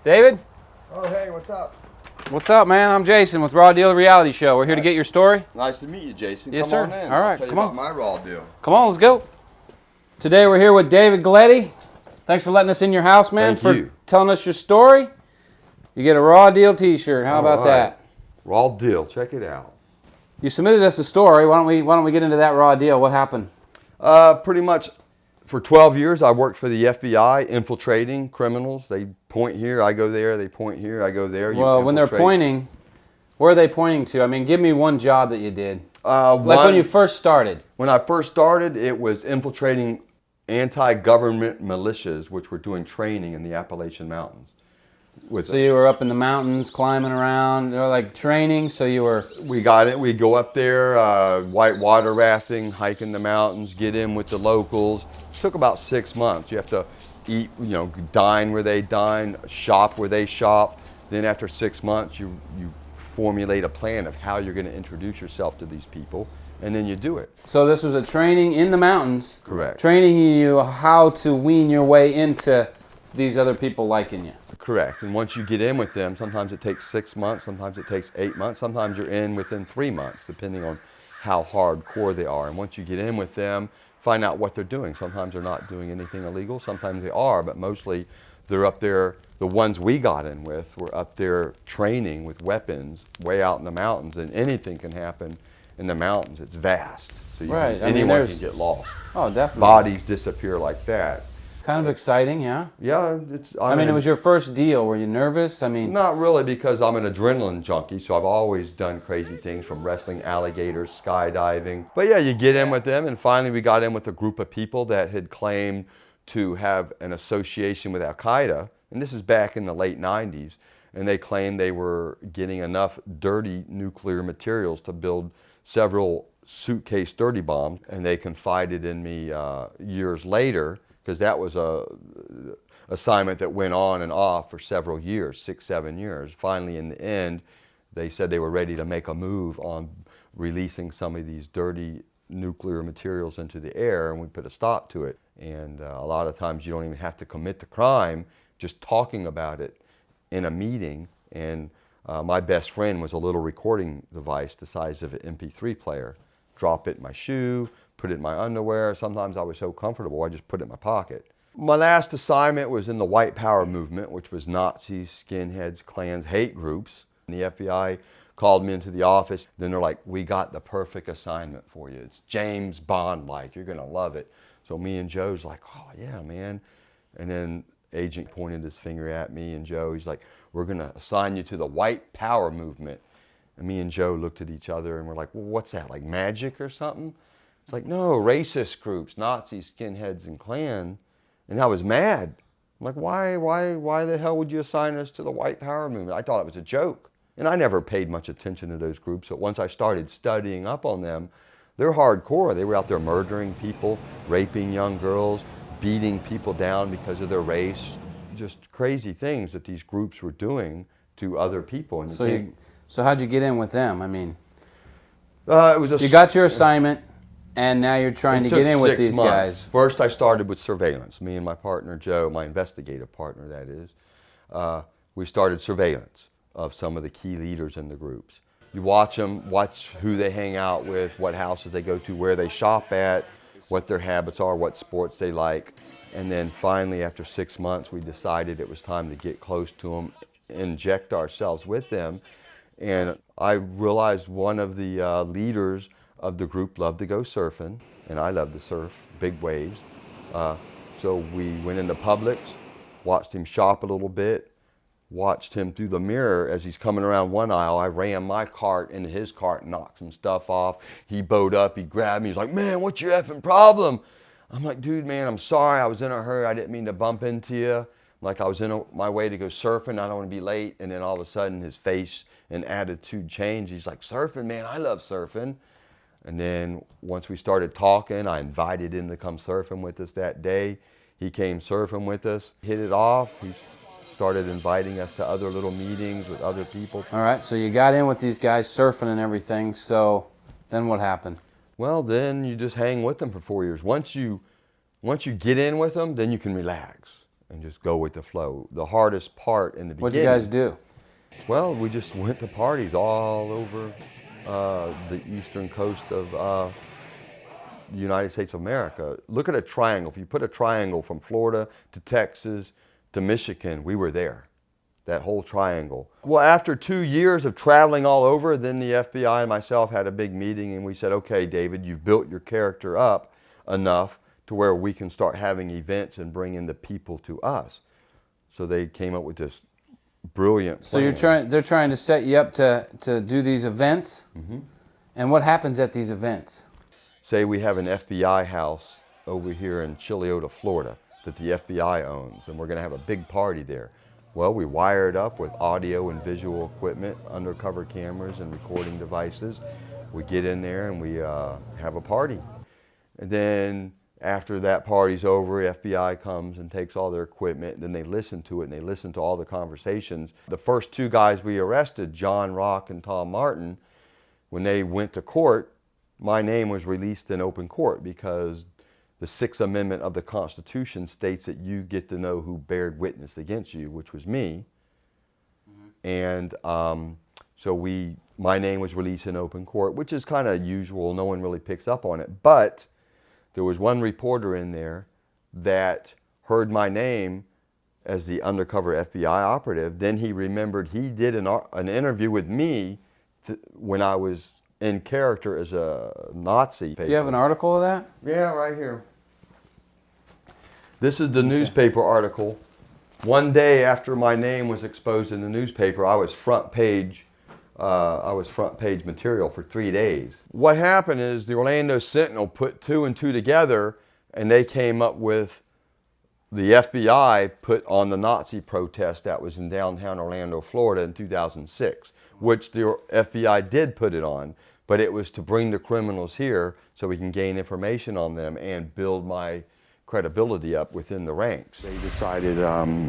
David? Oh, hey, what's up? What's up, man? I'm Jason with Raw Deal Reality Show. We're here to get your story. Nice to meet you, Jason. Yes, come sir. on in. All right, I'll tell come you on. about my raw deal. Come on, let's go. Today we're here with David Galletti. Thanks for letting us in your house, man. Thank you. Telling us your story. You get a Raw Deal t-shirt. How about that? Raw deal. Check it out. You submitted us a story. Why don't we get into that Raw Deal? What happened? Pretty much for 12 years, I worked for the FBI, infiltrating criminals. They point here, I go there. They point here, I go there. Well, when they're pointing, where are they pointing to? I mean, give me one job that you did. When you first started. When I first started, it was infiltrating anti-government militias, which were doing training in the Appalachian Mountains. So you were up in the mountains, climbing around. They were like training. So you were. We got it. We go up there, white water rafting, hiking the mountains, get in with the locals. It took about 6 months. You have to eat, dine where they dine, shop where they shop. Then after 6 months, you formulate a plan of how you're going to introduce yourself to these people, and then you do it. So this was a training in the mountains. Correct. Training you how to wean your way into these other people liking you. Correct. And once you get in with them, sometimes it takes 6 months, sometimes it takes 8 months, sometimes you're in within 3 months, depending on how hardcore they are. And once you get in with them, find out what they're doing. Sometimes they're not doing anything illegal, sometimes they are, but mostly they're up there. The ones we got in with were up there training with weapons way out in the mountains, and anything can happen in the mountains. It's vast. So anyone can get lost. Oh, definitely. Bodies disappear like that. Kind of exciting, yeah? Yeah. I mean, it was your first deal. Were you nervous? I mean... Not really, because I'm an adrenaline junkie, so I've always done crazy things, from wrestling alligators, skydiving. But yeah, you get in with them, and finally we got in with a group of people that had claimed to have an association with Al-Qaeda, and this is back in the late 90s, and they claimed they were getting enough dirty nuclear materials to build several suitcase dirty bombs, and they confided in me years later, because that was a assignment that went on and off for several years, 6, 7 years. Finally, in the end, they said they were ready to make a move on releasing some of these dirty nuclear materials into the air, and we put a stop to it. And a lot of times you don't even have to commit the crime, just talking about it in a meeting. And my best friend was a little recording device the size of an MP3 player. Drop it in my shoe, put it in my underwear. Sometimes I was so comfortable, I just put it in my pocket. My last assignment was in the White Power movement, which was Nazis, skinheads, Klans, hate groups. And the FBI called me into the office. Then they're like, we got the perfect assignment for you. It's James Bond-like. You're going to love it. So me and Joe's like, oh, yeah, man. And then agent pointed his finger at me and Joe. He's like, we're going to assign you to the White Power movement. And me and Joe looked at each other and we're like, well, what's that, like magic or something? It's like, no, racist groups, Nazis, skinheads, and Klan. And I was mad. I'm like, why the hell would you assign us to the White Power movement? I thought it was a joke. And I never paid much attention to those groups, but once I started studying up on them, they're hardcore. They were out there murdering people, raping young girls, beating people down because of their race. Just crazy things that these groups were doing to other people. And so how'd you get in with them? I mean, it was you got your assignment, and now you're trying to get in with these guys. First, I started with surveillance. Me and my partner, Joe, my investigative partner, that is, we started surveillance of some of the key leaders in the groups. You watch them, watch who they hang out with, what houses they go to, where they shop at, what their habits are, what sports they like. And then finally, after 6 months, we decided it was time to get close to them, inject ourselves with them. And I realized one of the leaders of the group loved to go surfing, and I love to surf, big waves. So we went into Publix, watched him shop a little bit, watched him through the mirror as he's coming around one aisle. I ran my cart into his cart, knocked some stuff off. He bowed up, he grabbed me, he's like, man, what's your effing problem? I'm like, dude, man, I'm sorry, I was in a hurry, I didn't mean to bump into you. Like I was my way to go surfing, I don't want to be late. And then all of a sudden his face and attitude changed. He's like, surfing, man, I love surfing. And then once we started talking, I invited him to come surfing with us that day. He came surfing with us, hit it off. He started inviting us to other little meetings with other people. All right, so you got in with these guys surfing and everything, so then what happened? Well, then you just hang with them for 4 years. Once you get in with them, then you can relax. and just go with the flow. The hardest part in the beginning. What'd you guys do? Well, we just went to parties all over the eastern coast of the United States of America. Look at a triangle. If you put a triangle from Florida to Texas to Michigan, we were there. That whole triangle. Well, after 2 years of traveling all over, then the FBI and myself had a big meeting and we said, okay, David, you've built your character up enough to where we can start having events and bringing the people to us. So they came up with this brilliant plan. So they're trying to set you up to do these events? Mm-hmm. And what happens at these events? Say we have an FBI house over here in Epsiode, Florida, that the FBI owns, and we're gonna have a big party there. Well, we wire it up with audio and visual equipment, undercover cameras and recording devices. We get in there and we have a party. And then after that party's over, FBI comes and takes all their equipment, and then they listen to it and they listen to all the conversations. The first 2 guys we arrested, John Rock and Tom Martin, when they went to court, my name was released in open court because the 6th Amendment of the Constitution states that you get to know who bared witness against you, which was me. Mm-hmm. And so my name was released in open court, which is kind of usual. No one really picks up on it. But there was one reporter in there that heard my name as the undercover FBI operative. Then he remembered he did an interview with me when I was in character as a Nazi. Do you have an article of that? Yeah, right here. This is the newspaper article. One day after my name was exposed in the newspaper, I was front page material for 3 days. What happened is the Orlando Sentinel put 2 and 2 together, and they came up with the FBI put on the Nazi protest that was in downtown Orlando, Florida in 2006, which the FBI did put it on, but it was to bring the criminals here so we can gain information on them and build my credibility up within the ranks. They decided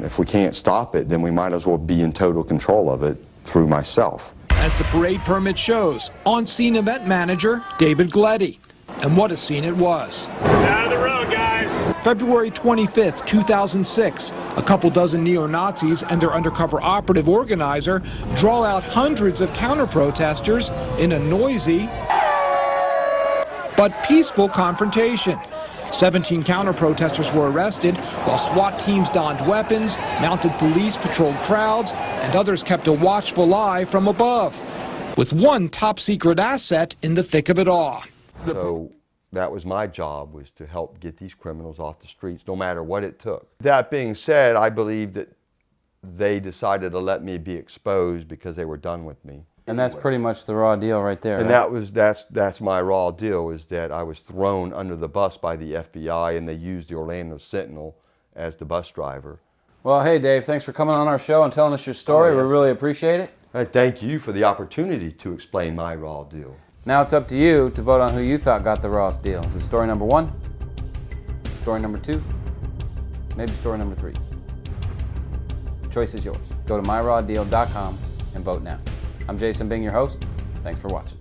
if we can't stop it, then we might as well be in total control of it through myself. As the parade permit shows, on-scene event manager David Gleddy. And what a scene it was. Out of the road, guys. February 25th, 2006, a couple dozen neo-Nazis and their undercover operative organizer draw out hundreds of counter-protesters in a noisy but peaceful confrontation. 17 counter-protesters were arrested, while SWAT teams donned weapons, mounted police patrolled crowds, and others kept a watchful eye from above, with one top-secret asset in the thick of it all. So that was my job, was to help get these criminals off the streets, no matter what it took. That being said, I believe that they decided to let me be exposed because they were done with me. And that's pretty much the raw deal right there. And right? that's my raw deal, is that I was thrown under the bus by the FBI and they used the Orlando Sentinel as the bus driver. Well, hey Dave, thanks for coming on our show and telling us your story. Oh, yes. We really appreciate it. I thank you for the opportunity to explain my raw deal. Now it's up to you to vote on who you thought got the rawest deal. Is it story number 1? Story number 2? Maybe story number 3? The choice is yours. Go to myrawdeal.com and vote now. I'm Jason Bing, your host. Thanks for watching.